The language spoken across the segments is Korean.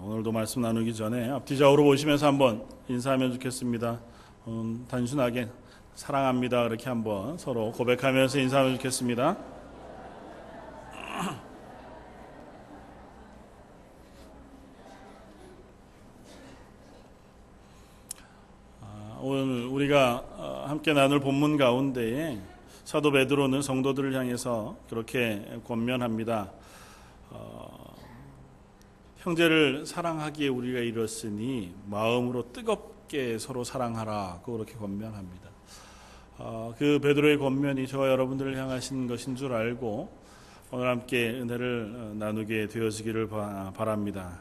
오늘도 말씀 나누기 전에 앞뒤 좌우로 보시면서 한번 인사하면 좋겠습니다. 단순하게 사랑합니다 그렇게 한번 서로 고백하면서 인사하면 좋겠습니다. 오늘 우리가 함께 나눌 본문 가운데에 사도 베드로는 성도들을 향해서 그렇게 권면합니다. 형제를 사랑하기에 우리가 이뤘으니 마음으로 뜨겁게 서로 사랑하라. 그렇게 권면합니다. 그 베드로의 권면이 저와 여러분들을 향하신 것인 줄 알고 오늘 함께 은혜를 나누게 되어지기를 바랍니다.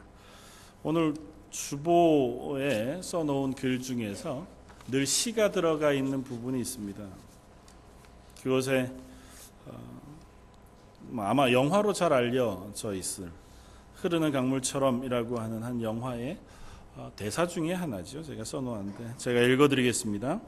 오늘 주보에 써놓은 글 중에서 늘 시가 들어가 있는 부분이 있습니다. 그것에 아마 영화로 잘 알려져 있을 흐르는 강물처럼이라고 하는 한 영화의 대사 중에 하나죠. 제가 써놓았는데 제가 읽어드리겠습니다.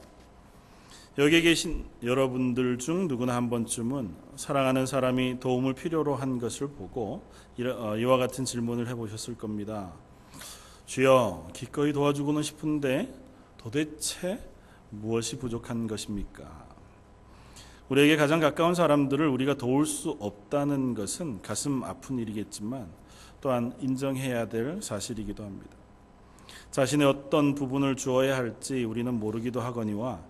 여기에 계신 여러분들 중 누구나 한 번쯤은 사랑하는 사람이 도움을 필요로 한 것을 보고 이와 같은 질문을 해보셨을 겁니다. 주여, 기꺼이 도와주고는 싶은데 도대체 무엇이 부족한 것입니까? 우리에게 가장 가까운 사람들을 우리가 도울 수 없다는 것은 가슴 아픈 일이겠지만 또한 인정해야 될 사실이기도 합니다. 자신의 어떤 부분을 주어야 할지 우리는 모르기도 하거니와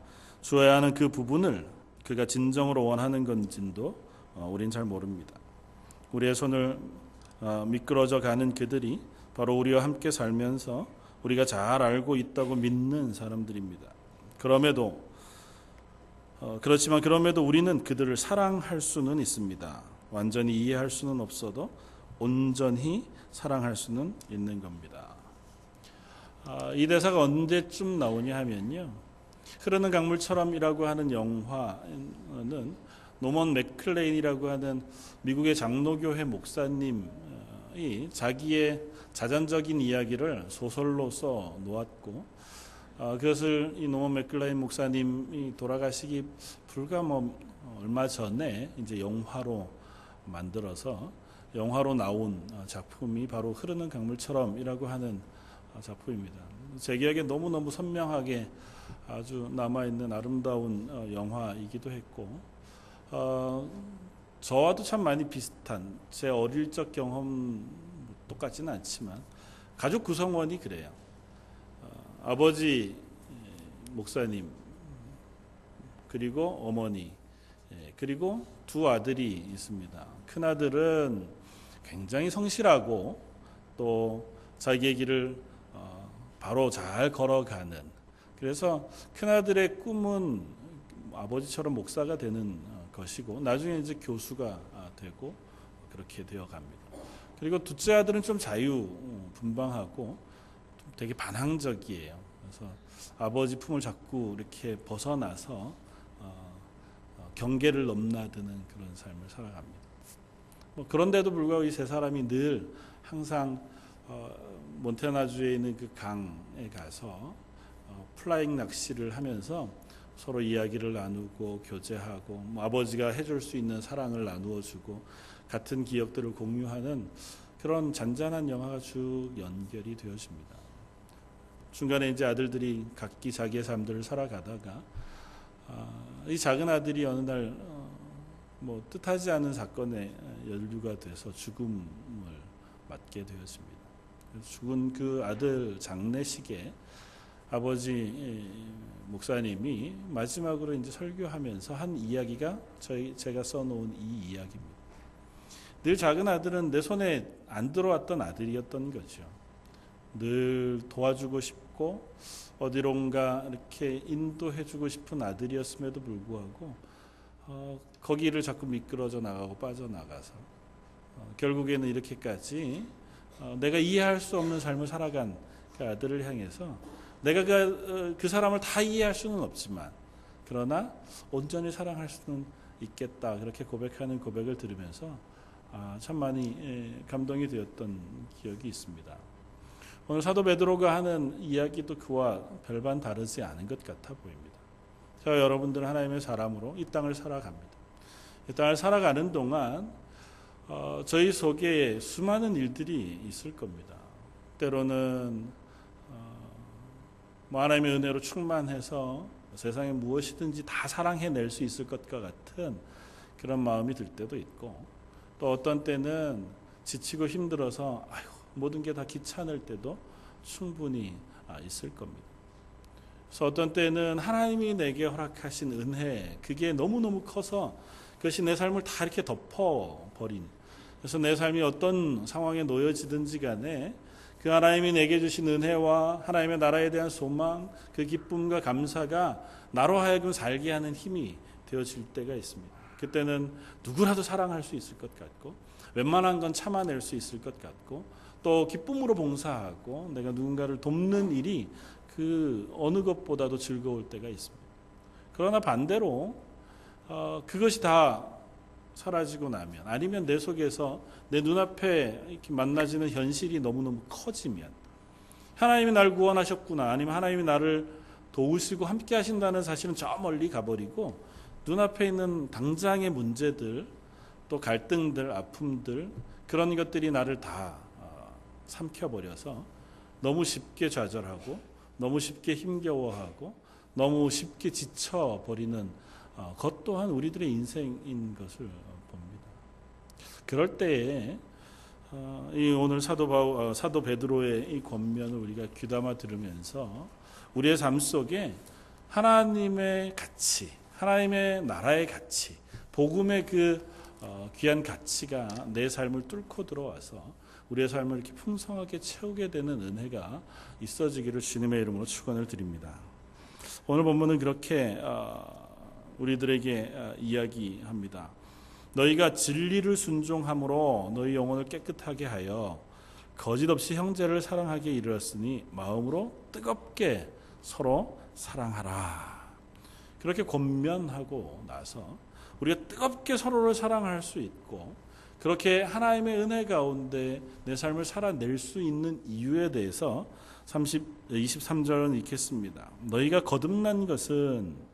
주어야 하는 그 부분을 그가 진정으로 원하는 건지도 우린 잘 모릅니다. 우리의 손을 미끄러져 가는 그들이 바로 우리와 함께 살면서 우리가 잘 알고 있다고 믿는 사람들입니다. 그렇지만 그럼에도 우리는 그들을 사랑할 수는 있습니다. 완전히 이해할 수는 없어도 온전히 사랑할 수는 있는 겁니다. 이 대사가 언제쯤 나오냐 하면요, 흐르는 강물처럼이라고 하는 영화는 노먼 맥클레인이라고 하는 미국의 장로교회 목사님이 자기의 자전적인 이야기를 소설로 써 놓았고, 그것을 이 노먼 맥클레인 목사님이 돌아가시기 불과 얼마 전에 이제 영화로 만들어서 영화로 나온 작품이 바로 흐르는 강물처럼이라고 하는 작품입니다. 제 기억에 너무너무 선명하게 아주 남아있는 아름다운 영화이기도 했고, 저와도 참 많이 비슷한 제 어릴 적 경험 똑같지는 않지만 가족 구성원이 그래요. 아버지 목사님, 그리고 어머니, 그리고 두 아들이 있습니다. 큰아들은 굉장히 성실하고 또 자기의 길을 바로 잘 걸어가는, 그래서 큰아들의 꿈은 아버지처럼 목사가 되는 것이고 나중에 이제 교수가 되고 그렇게 되어 갑니다. 그리고 둘째 아들은 좀 자유분방하고 되게 반항적이에요. 그래서 아버지 품을 자꾸 이렇게 벗어나서 경계를 넘나드는 그런 삶을 살아갑니다. 그런데도 불구하고 이 세 사람이 늘 항상 몬태나주에 있는 그 강에 가서 플라잉 낚시를 하면서 서로 이야기를 나누고 교제하고 아버지가 해줄 수 있는 사랑을 나누어주고 같은 기억들을 공유하는 그런 잔잔한 영화가 쭉 연결이 되어집니다. 중간에 이제 아들들이 각기 자기의 삶들을 살아가다가 이 작은 아들이 어느 날 뜻하지 않은 사건에 연루가 돼서 죽음을 맞게 되었습니다. 죽은 그 아들 장례식에 아버지 목사님이 마지막으로 이제 설교하면서 한 이야기가 제가 써놓은 이 이야기입니다. 늘 작은 아들은 내 손에 안 들어왔던 아들이었던 거죠. 늘 도와주고 싶고 어디론가 이렇게 인도해주고 싶은 아들이었음에도 불구하고 거기를 자꾸 미끄러져 나가고 빠져나가서 결국에는 이렇게까지 내가 이해할 수 없는 삶을 살아간 그 아들을 향해서 내가 그 사람을 다 이해할 수는 없지만 그러나 온전히 사랑할 수는 있겠다, 그렇게 고백하는 고백을 들으면서 참 많이 감동이 되었던 기억이 있습니다. 오늘 사도 베드로가 하는 이야기도 그와 별반 다르지 않은 것 같아 보입니다. 저와 여러분들은 하나님의 사람으로 이 땅을 살아갑니다. 이 땅을 살아가는 동안 저희 속에 수많은 일들이 있을 겁니다. 때로는 하나님의 은혜로 충만해서 세상에 무엇이든지 다 사랑해낼 수 있을 것과 같은 그런 마음이 들 때도 있고, 또 어떤 때는 지치고 힘들어서 모든 게 다 귀찮을 때도 충분히 있을 겁니다. 그래서 어떤 때는 하나님이 내게 허락하신 은혜, 그게 너무너무 커서 그것이 내 삶을 다 이렇게 덮어버린, 그래서 내 삶이 어떤 상황에 놓여지든지 간에 그 하나님이 내게 주신 은혜와 하나님의 나라에 대한 소망, 그 기쁨과 감사가 나로 하여금 살게 하는 힘이 되어질 때가 있습니다. 그때는 누구라도 사랑할 수 있을 것 같고, 웬만한 건 참아낼 수 있을 것 같고, 또 기쁨으로 봉사하고 내가 누군가를 돕는 일이 그 어느 것보다도 즐거울 때가 있습니다. 그러나 반대로 그것이 다 사라지고 나면, 아니면 내 속에서 내 눈앞에 이렇게 만나지는 현실이 너무너무 커지면, 하나님이 나를 구원하셨구나, 아니면 하나님이 나를 도우시고 함께 하신다는 사실은 저 멀리 가버리고 눈앞에 있는 당장의 문제들, 또 갈등들, 아픔들, 그런 것들이 나를 다 삼켜버려서 너무 쉽게 좌절하고 너무 쉽게 힘겨워하고 너무 쉽게 지쳐버리는 것 또한 우리들의 인생인 것을 봅니다. 그럴 때에 오늘 사도 베드로의 이 권면을 우리가 귀담아 들으면서 우리의 삶 속에 하나님의 가치, 하나님의 나라의 가치, 복음의 그 귀한 가치가 내 삶을 뚫고 들어와서 우리의 삶을 이렇게 풍성하게 채우게 되는 은혜가 있어지기를 주님의 이름으로 축원을 드립니다. 오늘 본문은 그렇게 우리들에게 이야기합니다. 너희가 진리를 순종함으로 너희 영혼을 깨끗하게 하여 거짓 없이 형제를 사랑하게 이르렀으니 마음으로 뜨겁게 서로 사랑하라. 그렇게 권면하고 나서 우리가 뜨겁게 서로를 사랑할 수 있고, 그렇게 하나님의 은혜 가운데 내 삶을 살아낼 수 있는 이유에 대해서 23절은 읽겠습니다. 너희가 거듭난 것은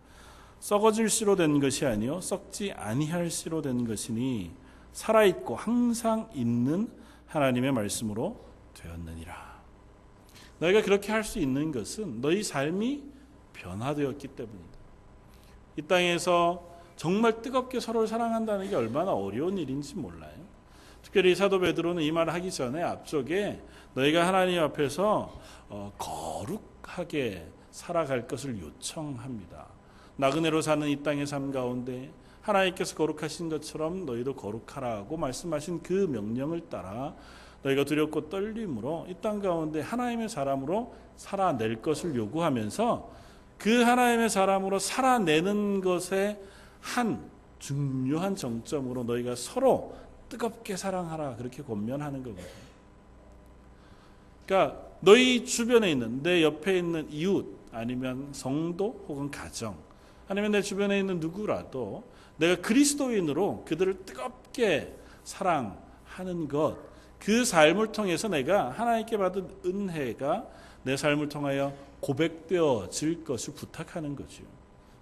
썩어질 씨로 된 것이 아니요 썩지 아니할 씨로 된 것이니 살아있고 항상 있는 하나님의 말씀으로 되었느니라. 너희가 그렇게 할 수 있는 것은 너희 삶이 변화되었기 때문이다. 이 땅에서 정말 뜨겁게 서로를 사랑한다는 게 얼마나 어려운 일인지 몰라요. 특별히 사도 베드로는 이 말을 하기 전에 앞쪽에 너희가 하나님 앞에서 거룩하게 살아갈 것을 요청합니다. 나그네로 사는 이 땅의 삶 가운데 하나님께서 거룩하신 것처럼 너희도 거룩하라고 말씀하신 그 명령을 따라 너희가 두렵고 떨림으로 이 땅 가운데 하나님의 사람으로 살아낼 것을 요구하면서 그 하나님의 사람으로 살아내는 것에 한 중요한 정점으로 너희가 서로 뜨겁게 사랑하라, 그렇게 권면하는 거거든요. 그러니까 너희 주변에 있는, 내 옆에 있는 이웃, 아니면 성도 혹은 가정, 아니면 내 주변에 있는 누구라도 내가 그리스도인으로 그들을 뜨겁게 사랑하는 것, 그 삶을 통해서 내가 하나님께 받은 은혜가 내 삶을 통하여 고백되어질 것을 부탁하는 거죠.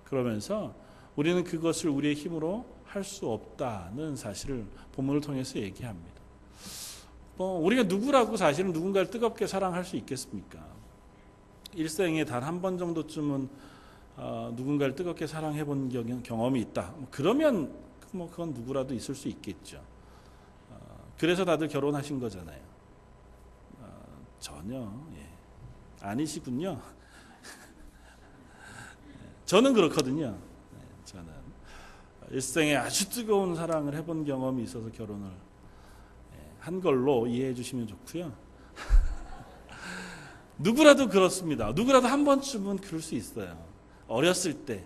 그러면서 우리는 그것을 우리의 힘으로 할 수 없다는 사실을 본문을 통해서 얘기합니다. 우리가 누구라고 사실은 누군가를 뜨겁게 사랑할 수 있겠습니까? 일생에 단 한 번 정도쯤은 누군가를 뜨겁게 사랑해 본 경험이 있다. 그러면 그건 누구라도 있을 수 있겠죠. 그래서 다들 결혼하신 거잖아요. 전혀 아니시군요. 저는 그렇거든요. 저는 일생에 아주 뜨거운 사랑을 해본 경험이 있어서 결혼을 한 걸로 이해해 주시면 좋고요. 누구라도 그렇습니다. 누구라도 한 번쯤은 그럴 수 있어요. 어렸을 때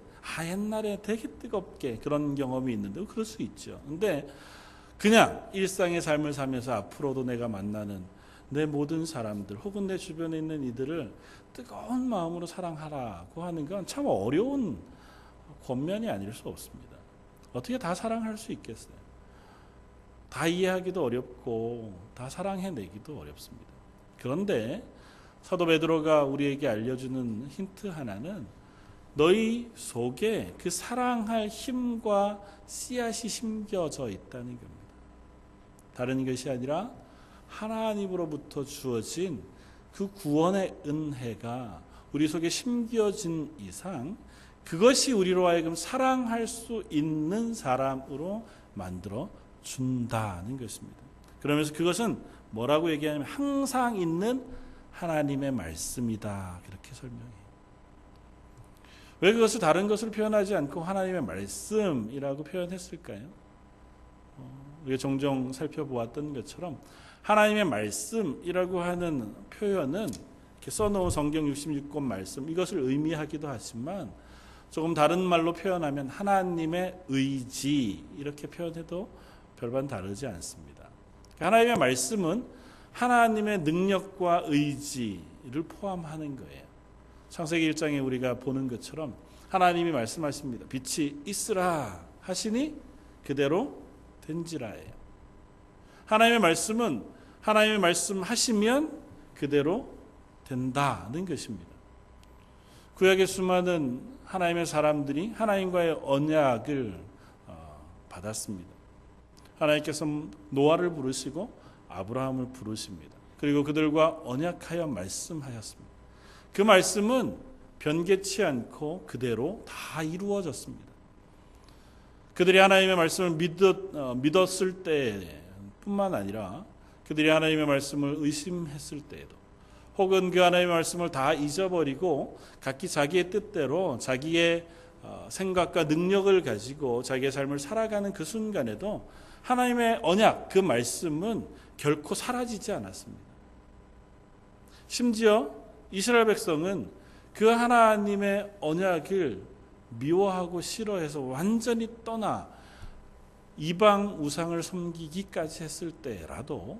옛날에 되게 뜨겁게 그런 경험이 있는데 그럴 수 있죠. 근데 그냥 일상의 삶을 살면서 앞으로도 내가 만나는 내 모든 사람들 혹은 내 주변에 있는 이들을 뜨거운 마음으로 사랑하라고 하는 건 참 어려운 권면이 아닐 수 없습니다. 어떻게 다 사랑할 수 있겠어요? 다 이해하기도 어렵고 다 사랑해내기도 어렵습니다. 그런데 사도 베드로가 우리에게 알려주는 힌트 하나는 너희 속에 그 사랑할 힘과 씨앗이 심겨져 있다는 겁니다. 다른 것이 아니라 하나님으로부터 주어진 그 구원의 은혜가 우리 속에 심겨진 이상 그것이 우리로 하여금 사랑할 수 있는 사람으로 만들어 준다는 것입니다. 그러면서 그것은 뭐라고 얘기하냐면 항상 있는 하나님의 말씀이다. 그렇게 설명해요. 왜 그것을 다른 것을 표현하지 않고 하나님의 말씀이라고 표현했을까요? 우리가 종종 살펴보았던 것처럼 하나님의 말씀이라고 하는 표현은 이렇게 써놓은 성경 66권 말씀 이것을 의미하기도 하지만 조금 다른 말로 표현하면 하나님의 의지 이렇게 표현해도 별반 다르지 않습니다. 하나님의 말씀은 하나님의 능력과 의지를 포함하는 거예요. 창세기 1장에 우리가 보는 것처럼 하나님이 말씀하십니다. 빛이 있으라 하시니 그대로 된지라예요. 하나님의 말씀은 하나님의 말씀하시면 그대로 된다는 것입니다. 구약의 수많은 하나님의 사람들이 하나님과의 언약을 받았습니다. 하나님께서 노아를 부르시고 아브라함을 부르십니다. 그리고 그들과 언약하여 말씀하셨습니다. 그 말씀은 변개치 않고 그대로 다 이루어졌습니다. 그들이 하나님의 말씀을 믿었을 때뿐만 아니라 그들이 하나님의 말씀을 의심했을 때에도 혹은 그 하나님의 말씀을 다 잊어버리고 각기 자기의 뜻대로 자기의 생각과 능력을 가지고 자기의 삶을 살아가는 그 순간에도 하나님의 언약, 그 말씀은 결코 사라지지 않았습니다. 심지어 이스라엘 백성은 그 하나님의 언약을 미워하고 싫어해서 완전히 떠나 이방 우상을 섬기기까지 했을 때라도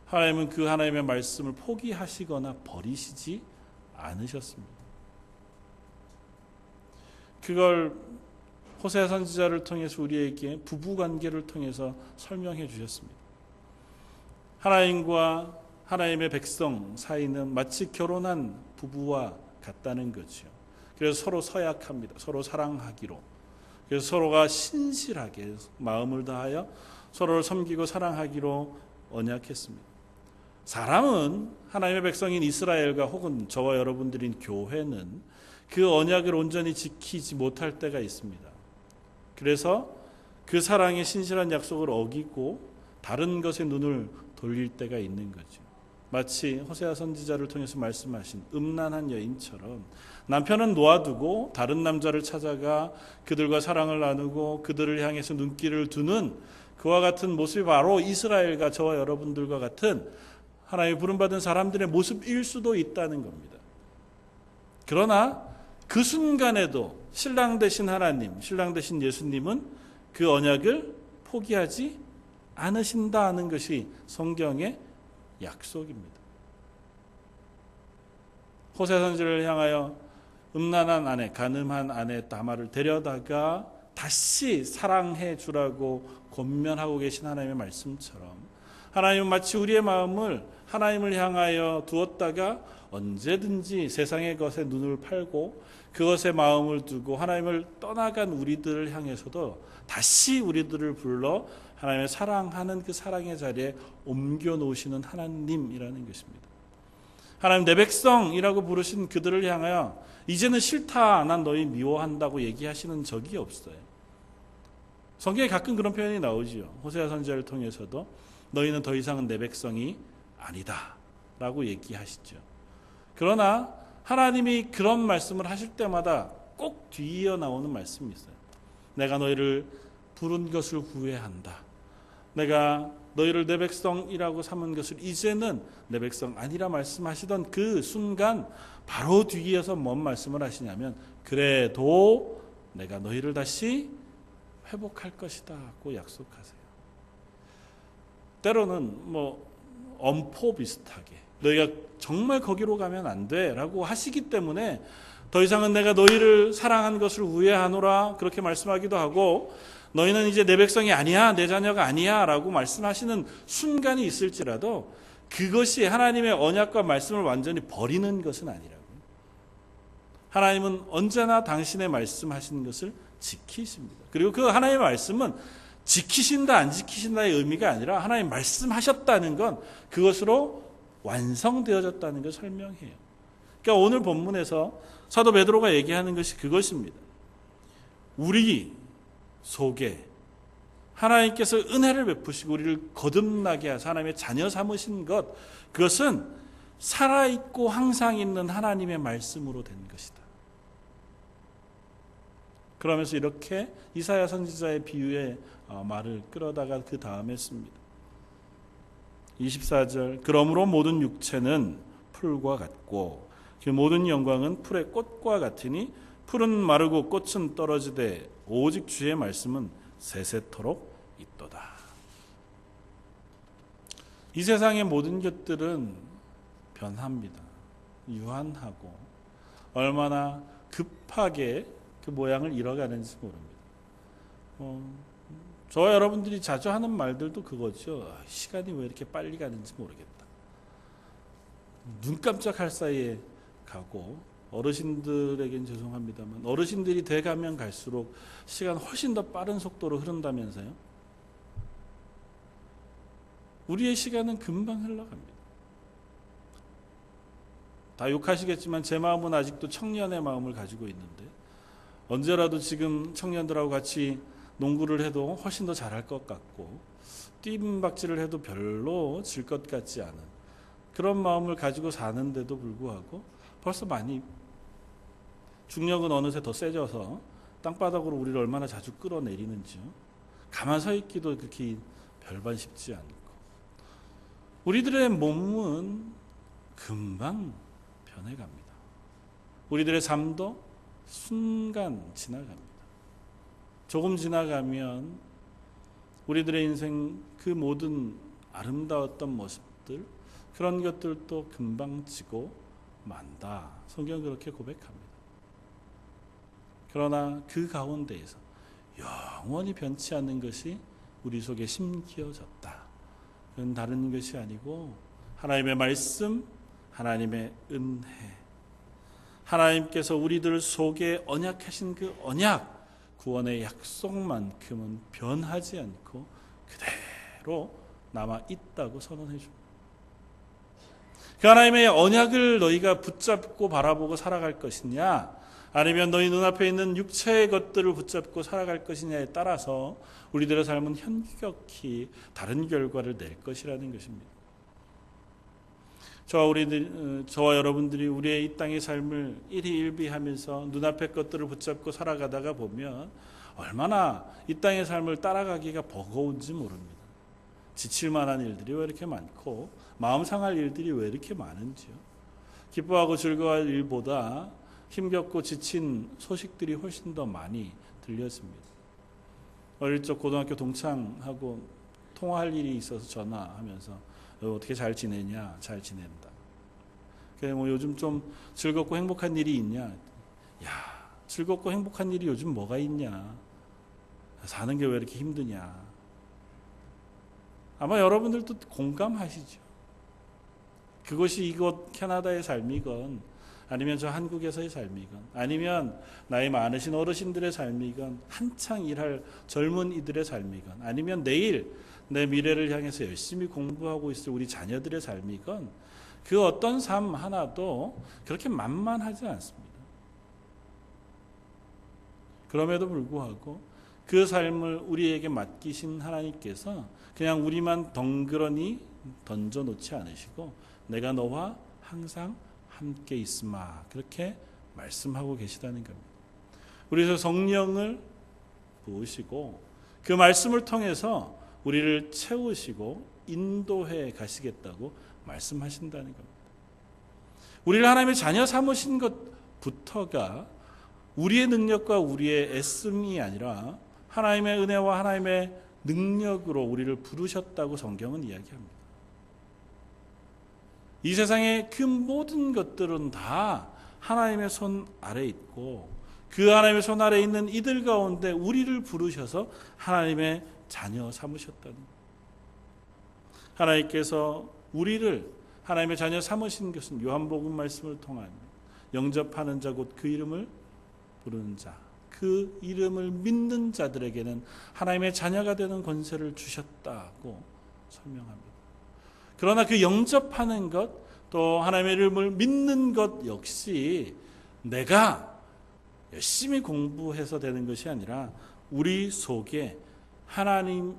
하나님은 그 하나님의 말씀을 포기하시거나 버리시지 않으셨습니다. 그걸 호세아 선지자를 통해서 우리에게 부부관계를 통해서 설명해 주셨습니다. 하나님과 하나님의 백성 사이는 마치 결혼한 부부와 같다는 거죠. 그래서 서로 서약합니다. 서로 사랑하기로. 그래서 서로가 신실하게 마음을 다하여 서로를 섬기고 사랑하기로 언약했습니다. 사람은 하나님의 백성인 이스라엘과 혹은 저와 여러분들인 교회는 그 언약을 온전히 지키지 못할 때가 있습니다. 그래서 그 사랑의 신실한 약속을 어기고 다른 것에 눈을 돌릴 때가 있는 거죠. 마치 호세아 선지자를 통해서 말씀하신 음란한 여인처럼 남편은 놓아두고 다른 남자를 찾아가 그들과 사랑을 나누고 그들을 향해서 눈길을 두는 그와 같은 모습이 바로 이스라엘과 저와 여러분들과 같은 하나님의 부름받은 사람들의 모습일 수도 있다는 겁니다. 그러나 그 순간에도 신랑 되신 하나님, 신랑 되신 예수님은 그 언약을 포기하지 않으신다는 것이 성경의 약속입니다. 호세아 선지자를 향하여 음란한 아내, 간음한 아내 다말을 데려다가 다시 사랑해 주라고 권면하고 계신 하나님의 말씀처럼 하나님은 마치 우리의 마음을 하나님을 향하여 두었다가 언제든지 세상의 것에 눈을 팔고 그것에 마음을 두고 하나님을 떠나간 우리들을 향해서도 다시 우리들을 불러 하나님의 사랑하는 그 사랑의 자리에 옮겨 놓으시는 하나님이라는 것입니다. 하나님 내 백성이라고 부르신 그들을 향하여 이제는 싫다, 난 너희 미워한다고 얘기하시는 적이 없어요. 성경에 가끔 그런 표현이 나오지요. 호세아 선지자를 통해서도 너희는 더 이상은 내 백성이 아니다 라고 얘기하시죠. 그러나 하나님이 그런 말씀을 하실 때마다 꼭 뒤이어 나오는 말씀이 있어요. 내가 너희를 부른 것을 후회한다. 내가 너희를 내 백성이라고 삼은 것을 이제는 내 백성 아니라 말씀하시던 그 순간 바로 뒤에서 뭔 말씀을 하시냐면 그래도 내가 너희를 다시 회복할 것이다고 약속하세요. 때로는 엄포 비슷하게 너희가 정말 거기로 가면 안 돼 라고 하시기 때문에 더 이상은 내가 너희를 사랑한 것을 후회하노라 그렇게 말씀하기도 하고 너희는 이제 내 백성이 아니야, 내 자녀가 아니야 라고 말씀하시는 순간이 있을지라도 그것이 하나님의 언약과 말씀을 완전히 버리는 것은 아니라고요. 하나님은 언제나 당신의 말씀하시는 것을 지키십니다. 그리고 그 하나님의 말씀은 지키신다 안 지키신다의 의미가 아니라 하나님 말씀하셨다는 건 그것으로 완성되어졌다는 걸 설명해요. 그러니까 오늘 본문에서 사도 베드로가 얘기하는 것이 그것입니다. 우리 속에 하나님께서 은혜를 베푸시고 우리를 거듭나게 하사 하나님의 자녀 삼으신 것, 그것은 살아있고 항상 있는 하나님의 말씀으로 된 것이다. 그러면서 이렇게 이사야 선지자의 비유의 말을 끌어다가 그 다음에 씁니다. 24절, 그러므로 모든 육체는 풀과 같고 그 모든 영광은 풀의 꽃과 같으니 풀은 마르고 꽃은 떨어지되 오직 주의 말씀은 세세토록 있도다. 이 세상의 모든 것들은 변합니다. 유한하고 얼마나 급하게 그 모양을 잃어가는지 모릅니다. 저와 여러분들이 자주 하는 말들도 그거죠. 시간이 왜 이렇게 빨리 가는지 모르겠다. 눈 깜짝할 사이에 가고, 어르신들에겐 죄송합니다만 어르신들이 돼가면 갈수록 시간 훨씬 더 빠른 속도로 흐른다면서요. 우리의 시간은 금방 흘러갑니다. 다 욕하시겠지만 제 마음은 아직도 청년의 마음을 가지고 있는데, 언제라도 지금 청년들하고 같이 농구를 해도 훨씬 더 잘할 것 같고 뜀박질을 해도 별로 질 것 같지 않은 그런 마음을 가지고 사는데도 불구하고 벌써 많이 중력은 어느새 더 세져서 땅바닥으로 우리를 얼마나 자주 끌어내리는지요. 가만 서 있기도 그렇게 별반 쉽지 않고, 우리들의 몸은 금방 변해갑니다. 우리들의 삶도 순간 지나갑니다. 조금 지나가면 우리들의 인생 그 모든 아름다웠던 모습들, 그런 것들도 금방 지고 만다. 성경은 그렇게 고백합니다. 그러나 그 가운데에서 영원히 변치 않는 것이 우리 속에 심겨졌다. 그건 다른 것이 아니고 하나님의 말씀, 하나님의 은혜, 하나님께서 우리들 속에 언약하신 그 언약, 구원의 약속만큼은 변하지 않고 그대로 남아 있다고 선언해 줍니다. 그 하나님의 언약을 너희가 붙잡고 바라보고 살아갈 것이냐, 아니면 너희 눈앞에 있는 육체의 것들을 붙잡고 살아갈 것이냐에 따라서 우리들의 삶은 현격히 다른 결과를 낼 것이라는 것입니다. 저와 여러분들이 우리의 이 땅의 삶을 일희일비하면서 눈앞의 것들을 붙잡고 살아가다가 보면 얼마나 이 땅의 삶을 따라가기가 버거운지 모릅니다. 지칠 만한 일들이 왜 이렇게 많고 마음 상할 일들이 왜 이렇게 많은지요. 기뻐하고 즐거워할 일보다 힘겹고 지친 소식들이 훨씬 더 많이 들렸습니다. 어릴 적 고등학교 동창하고 통화할 일이 있어서 전화하면서 어떻게 잘 지내냐? 잘 지낸다. 그래 뭐 요즘 좀 즐겁고 행복한 일이 있냐? 야, 즐겁고 행복한 일이 요즘 뭐가 있냐? 사는 게 왜 이렇게 힘드냐? 아마 여러분들도 공감하시죠. 그것이 이곳 캐나다의 삶이건, 아니면 저 한국에서의 삶이건, 아니면 나이 많으신 어르신들의 삶이건, 한창 일할 젊은 이들의 삶이건, 아니면 내일 내 미래를 향해서 열심히 공부하고 있을 우리 자녀들의 삶이건, 그 어떤 삶 하나도 그렇게 만만하지 않습니다. 그럼에도 불구하고 그 삶을 우리에게 맡기신 하나님께서 그냥 우리만 덩그러니 던져놓지 않으시고 내가 너와 항상 함께 있으마, 그렇게 말씀하고 계시다는 겁니다. 우리에서 성령을 부으시고 그 말씀을 통해서 우리를 채우시고 인도해 가시겠다고 말씀하신다는 겁니다. 우리를 하나님의 자녀 삼으신 것부터가 우리의 능력과 우리의 애씀이 아니라 하나님의 은혜와 하나님의 능력으로 우리를 부르셨다고 성경은 이야기합니다. 이 세상의 그 모든 것들은 다 하나님의 손 아래에 있고, 그 하나님의 손 아래에 있는 이들 가운데 우리를 부르셔서 하나님의 자녀 삼으셨다는 것. 하나님께서 우리를 하나님의 자녀 삼으신 것은 요한복음 말씀을 통한 영접하는 자 곧 그 이름을 부르는 자, 그 이름을 믿는 자들에게는 하나님의 자녀가 되는 권세를 주셨다고 설명합니다. 그러나 그 영접하는 것, 또 하나님의 이름을 믿는 것 역시 내가 열심히 공부해서 되는 것이 아니라 우리 속에 하나님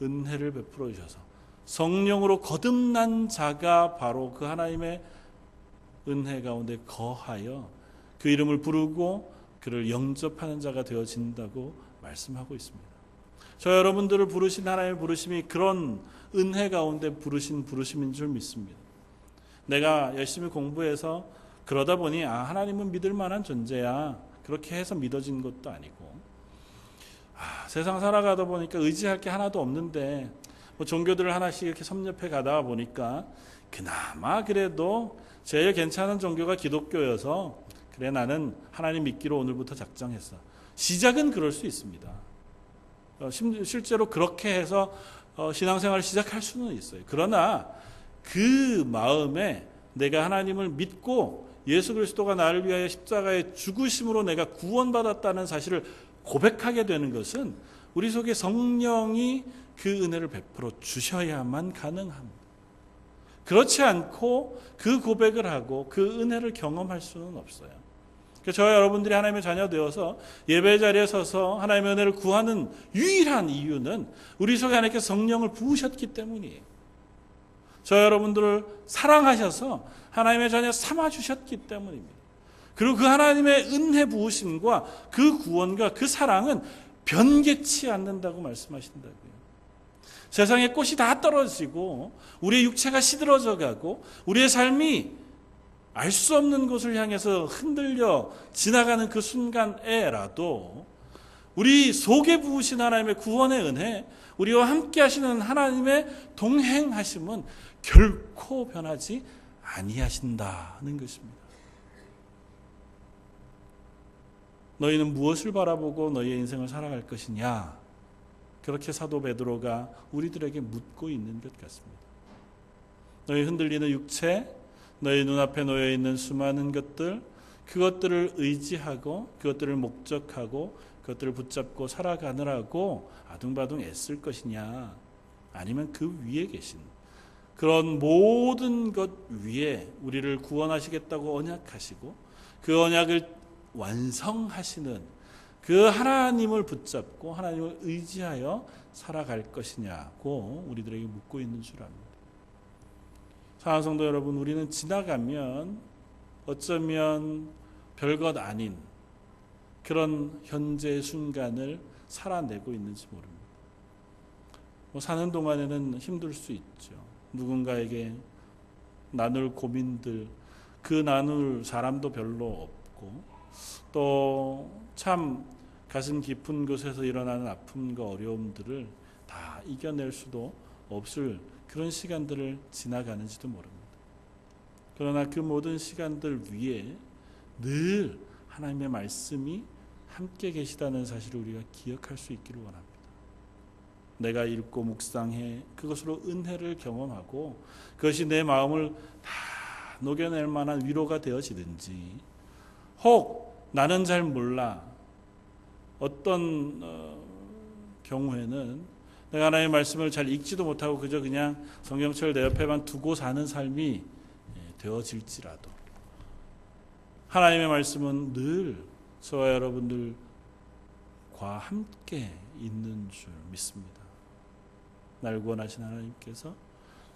은혜를 베풀어 주셔서 성령으로 거듭난 자가 바로 그 하나님의 은혜 가운데 거하여 그 이름을 부르고 그를 영접하는 자가 되어진다고 말씀하고 있습니다. 저 여러분들을 부르신 하나님의 부르심이 그런 은혜 가운데 부르신 부르심인 줄 믿습니다. 내가 열심히 공부해서 그러다 보니 하나님은 믿을 만한 존재야, 그렇게 해서 믿어진 것도 아니고, 세상 살아가다 보니까 의지할 게 하나도 없는데 종교들을 하나씩 이렇게 섭렵해 가다 보니까 그나마 그래도 제일 괜찮은 종교가 기독교여서 그래 나는 하나님 믿기로 오늘부터 작정했어. 시작은 그럴 수 있습니다. 실제로 그렇게 해서 신앙생활을 시작할 수는 있어요. 그러나 그 마음에 내가 하나님을 믿고 예수 그리스도가 나를 위하여 십자가의 죽으심으로 내가 구원받았다는 사실을 고백하게 되는 것은 우리 속에 성령이 그 은혜를 베풀어 주셔야만 가능합니다. 그렇지 않고 그 고백을 하고 그 은혜를 경험할 수는 없어요. 저와 여러분들이 하나님의 자녀 되어서 예배 자리에 서서 하나님의 은혜를 구하는 유일한 이유는 우리 속에 하나님께서 성령을 부으셨기 때문이에요. 저와 여러분들을 사랑하셔서 하나님의 자녀 삼아주셨기 때문입니다. 그리고 그 하나님의 은혜 부으심과 그 구원과 그 사랑은 변개치 않는다고 말씀하신다고요. 세상에 꽃이 다 떨어지고 우리의 육체가 시들어져 가고 우리의 삶이 알 수 없는 곳을 향해서 흔들려 지나가는 그 순간에라도 우리 속에 부으신 하나님의 구원의 은혜, 우리와 함께 하시는 하나님의 동행하심은 결코 변하지 아니하신다는 것입니다. 너희는 무엇을 바라보고 너희의 인생을 살아갈 것이냐? 그렇게 사도 베드로가 우리들에게 묻고 있는 것 같습니다. 너희 흔들리는 육체, 너희 눈앞에 놓여 있는 수많은 것들, 그것들을 의지하고 그것들을 목적하고 그것들을 붙잡고 살아가느라고 아둥바둥 애쓸 것이냐? 아니면 그 위에 계신 그런 모든 것 위에 우리를 구원하시겠다고 언약하시고 그 언약을 완성하시는 그 하나님을 붙잡고 하나님을 의지하여 살아갈 것이냐고 우리들에게 묻고 있는 줄 압니다. 사랑하는 성도 여러분, 우리는 지나가면 어쩌면 별것 아닌 그런 현재의 순간을 살아내고 있는지 모릅니다. 사는 동안에는 힘들 수 있죠. 누군가에게 나눌 고민들, 그 나눌 사람도 별로 없고, 또 참 가슴 깊은 곳에서 일어나는 아픔과 어려움들을 다 이겨낼 수도 없을 그런 시간들을 지나가는지도 모릅니다. 그러나 그 모든 시간들 위에 늘 하나님의 말씀이 함께 계시다는 사실을 우리가 기억할 수 있기를 원합니다. 내가 읽고 묵상해 그것으로 은혜를 경험하고 그것이 내 마음을 다 녹여낼 만한 위로가 되어지든지, 혹 나는 잘 몰라 어떤 경우에는 내가 하나님의 말씀을 잘 읽지도 못하고 그저 그냥 성경책을 내 옆에만 두고 사는 삶이 되어질지라도 하나님의 말씀은 늘 저와 여러분들과 함께 있는 줄 믿습니다. 날 구원하신 하나님께서,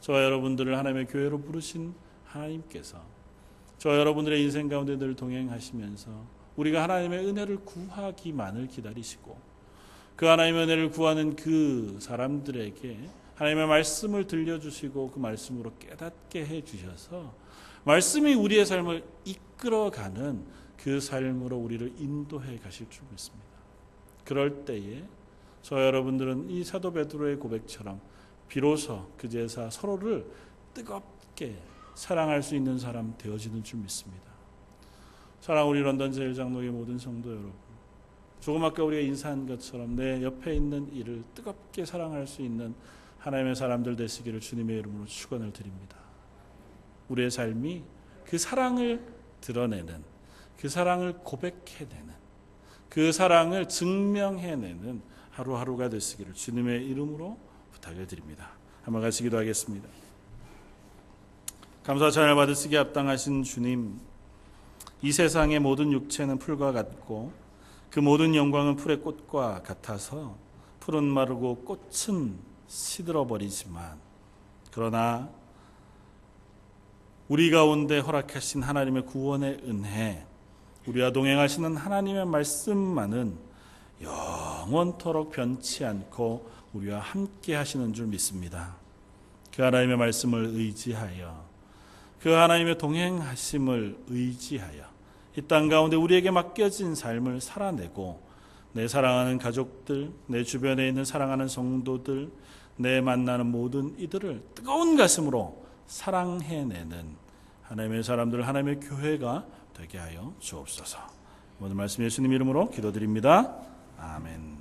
저와 여러분들을 하나님의 교회로 부르신 하나님께서 저와 여러분들의 인생 가운데 늘 동행하시면서 우리가 하나님의 은혜를 구하기만을 기다리시고 그 하나님의 은혜를 구하는 그 사람들에게 하나님의 말씀을 들려주시고 그 말씀으로 깨닫게 해주셔서 말씀이 우리의 삶을 이끌어가는 그 삶으로 우리를 인도해 가실 줄 믿습니다. 그럴 때에 저와 여러분들은 이 사도 베드로의 고백처럼 비로소 그제서 서로를 뜨겁게 사랑할 수 있는 사람 되어지는 줄 믿습니다. 사랑 우리 런던 제일장로의 모든 성도 여러분, 조금 아까 우리가 인사한 것처럼 내 옆에 있는 이를 뜨겁게 사랑할 수 있는 하나님의 사람들 되시기를 주님의 이름으로 축원을 드립니다. 우리의 삶이 그 사랑을 드러내는, 그 사랑을 고백해내는, 그 사랑을 증명해내는 하루하루가 되시기를 주님의 이름으로 부탁을 드립니다. 한번 같이 기도하겠습니다. 감사와 찬양을 받으시기에 합당하신 주님, 이 세상의 모든 육체는 풀과 같고 그 모든 영광은 풀의 꽃과 같아서 풀은 마르고 꽃은 시들어버리지만, 그러나 우리 가운데 허락하신 하나님의 구원의 은혜, 우리와 동행하시는 하나님의 말씀만은 영원토록 변치 않고 우리와 함께 하시는 줄 믿습니다. 그 하나님의 말씀을 의지하여, 그 하나님의 동행하심을 의지하여 이 땅 가운데 우리에게 맡겨진 삶을 살아내고, 내 사랑하는 가족들, 내 주변에 있는 사랑하는 성도들, 내 만나는 모든 이들을 뜨거운 가슴으로 사랑해내는 하나님의 사람들, 하나님의 교회가 되게 하여 주옵소서. 모든 말씀 예수님 이름으로 기도드립니다. 아멘.